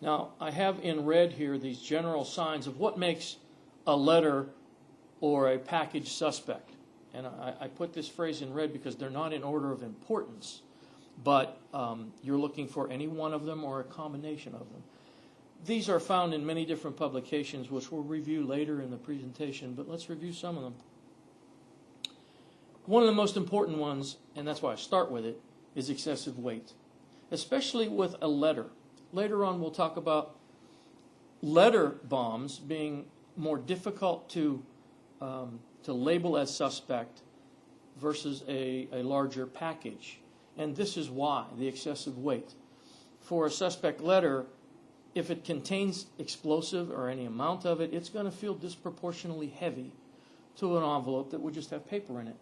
Now, I have in red here these general signs of what makes a letter or a package suspect. And I put this phrase in red because they're not in order of importance, but you're looking for any one of them or a combination of them. These are found in many different publications, which we'll review later in the presentation, but let's review some of them. One of the most important ones, and that's why I start with it, is excessive weight, especially with a letter. Later on, we'll talk about letter bombs being more difficult to label as suspect versus a larger package. And this is why, the excessive weight. For a suspect letter, if it contains explosive or any amount of it, it's going to feel disproportionately heavy to an envelope that would just have paper in it.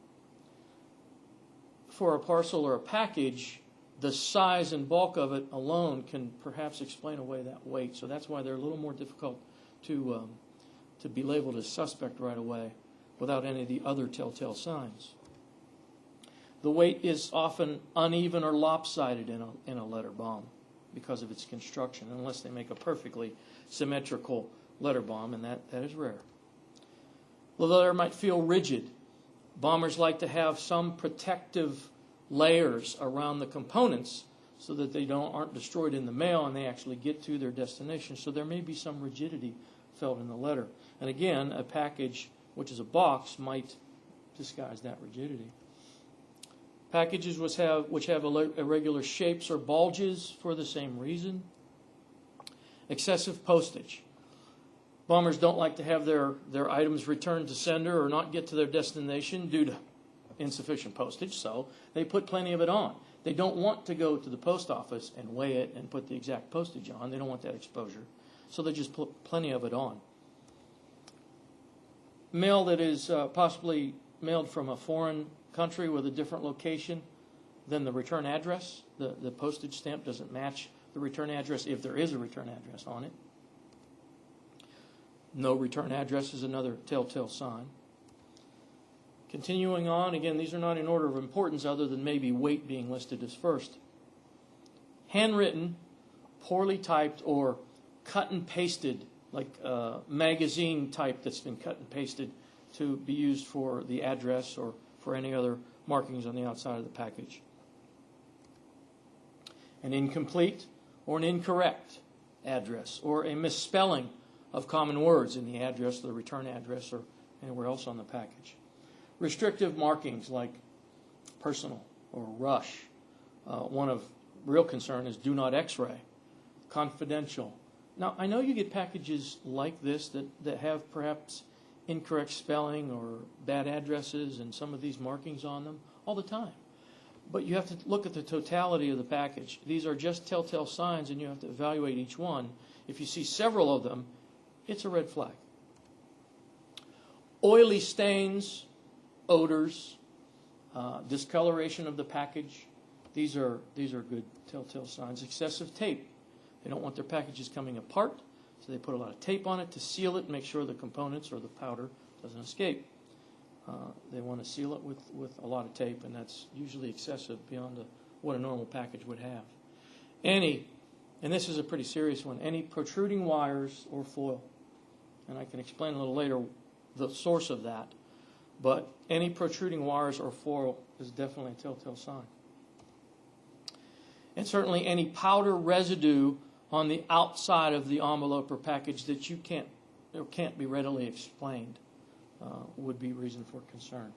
For a parcel or a package, the size and bulk of it alone can perhaps explain away that weight. So that's why they're a little more difficult to be labeled as suspect right away without any of the other telltale signs. The weight is often uneven or lopsided in a letter bomb because of its construction, unless they make a perfectly symmetrical letter bomb, and that is rare. The letter might feel rigid. Bombers like to have some protective layers around the components so that they aren't destroyed in the mail and they actually get to their destination. So there may be some rigidity felt in the letter. And again, a package, which is a box, might disguise that rigidity. Packages which have irregular shapes or bulges for the same reason. Excessive postage. Bombers don't like to have their items returned to sender or not get to their destination due to insufficient postage, so they put plenty of it on. They don't want to go to the post office and weigh it and put the exact postage on. They don't want that exposure, so they just put plenty of it on. Mail that is possibly mailed from a foreign country with a different location than the return address. The postage stamp doesn't match the return address if there is a return address on it. No return address is another telltale sign. Continuing on, again, these are not in order of importance other than maybe weight being listed as first. Handwritten, poorly typed, or cut and pasted, like magazine type that's been cut and pasted to be used for the address or for any other markings on the outside of the package. An incomplete or an incorrect address, or a misspelling of common words in the address, the return address, or anywhere else on the package. Restrictive markings like personal or rush. One of real concern is do not x-ray, confidential. Now, I know you get packages like this that have perhaps incorrect spelling or bad addresses and some of these markings on them all the time. But you have to look at the totality of the package. These are just telltale signs, and you have to evaluate each one. If you see several of them, it's a red flag. Oily stains, odors, discoloration of the package. These are good telltale signs. Excessive tape. They don't want their packages coming apart, so they put a lot of tape on it to seal it and make sure the components or the powder doesn't escape. They want to seal it with a lot of tape, and that's usually excessive beyond what a normal package would have. Any, and this is a pretty serious one, any protruding wires or foil. And I can explain a little later the source of that. But any protruding wires or foil is definitely a telltale sign. And certainly any powder residue on the outside of the envelope or package that you can't be readily explained would be reason for concern.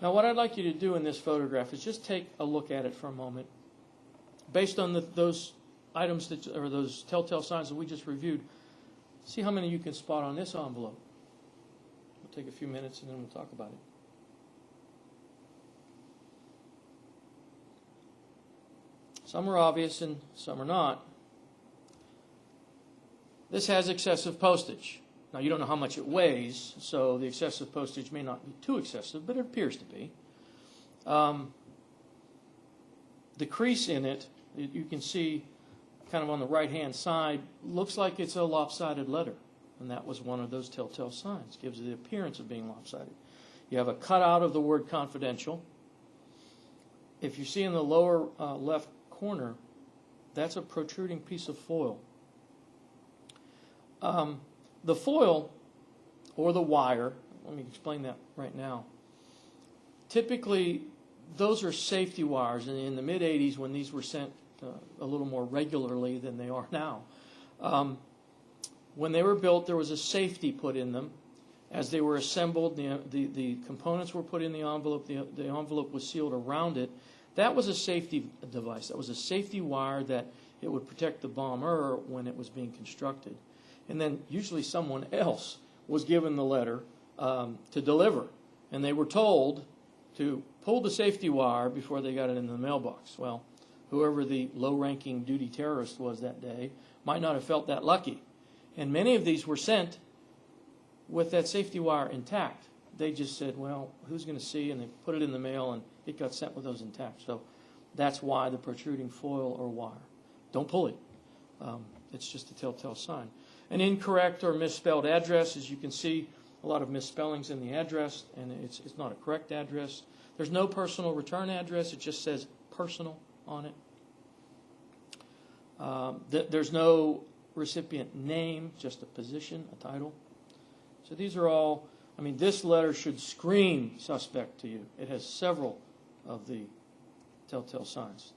Now, what I'd like you to do in this photograph is just take a look at it for a moment. Based on those items or those telltale signs that we just reviewed, see how many you can spot on this envelope. We'll take a few minutes and then we'll talk about it. Some are obvious and some are not. This has excessive postage. Now, you don't know how much it weighs, so the excessive postage may not be too excessive, but it appears to be. The crease in it, you can see kind of on the right-hand side, looks like it's a lopsided letter, and that was one of those telltale signs. Gives it the appearance of being lopsided. You have a cutout of the word confidential. If you see in the lower left corner, that's a protruding piece of foil. The foil or the wire, let me explain that right now. Typically, those are safety wires. And in the mid-'80s, when these were sent a little more regularly than they are now, when they were built, there was a safety put in them. As they were assembled, the components were put in the envelope. The envelope was sealed around it. That was a safety device. That was a safety wire that it would protect the bomber when it was being constructed. And then usually someone else was given the letter to deliver. And they were told to pull the safety wire before they got it in the mailbox. Well, whoever the low-ranking duty terrorist was that day might not have felt that lucky. And many of these were sent with that safety wire intact. They just said, well, who's going to see? And they put it in the mail, and it got sent with those intact. So that's why the protruding foil or wire. Don't pull it. It's just a telltale sign. An incorrect or misspelled address, as you can see, a lot of misspellings in the address, and it's not a correct address. There's no personal return address. It just says personal on it. There's no recipient name, just a position, a title. So these are all, I mean, this letter should scream suspect to you. It has several of the telltale signs.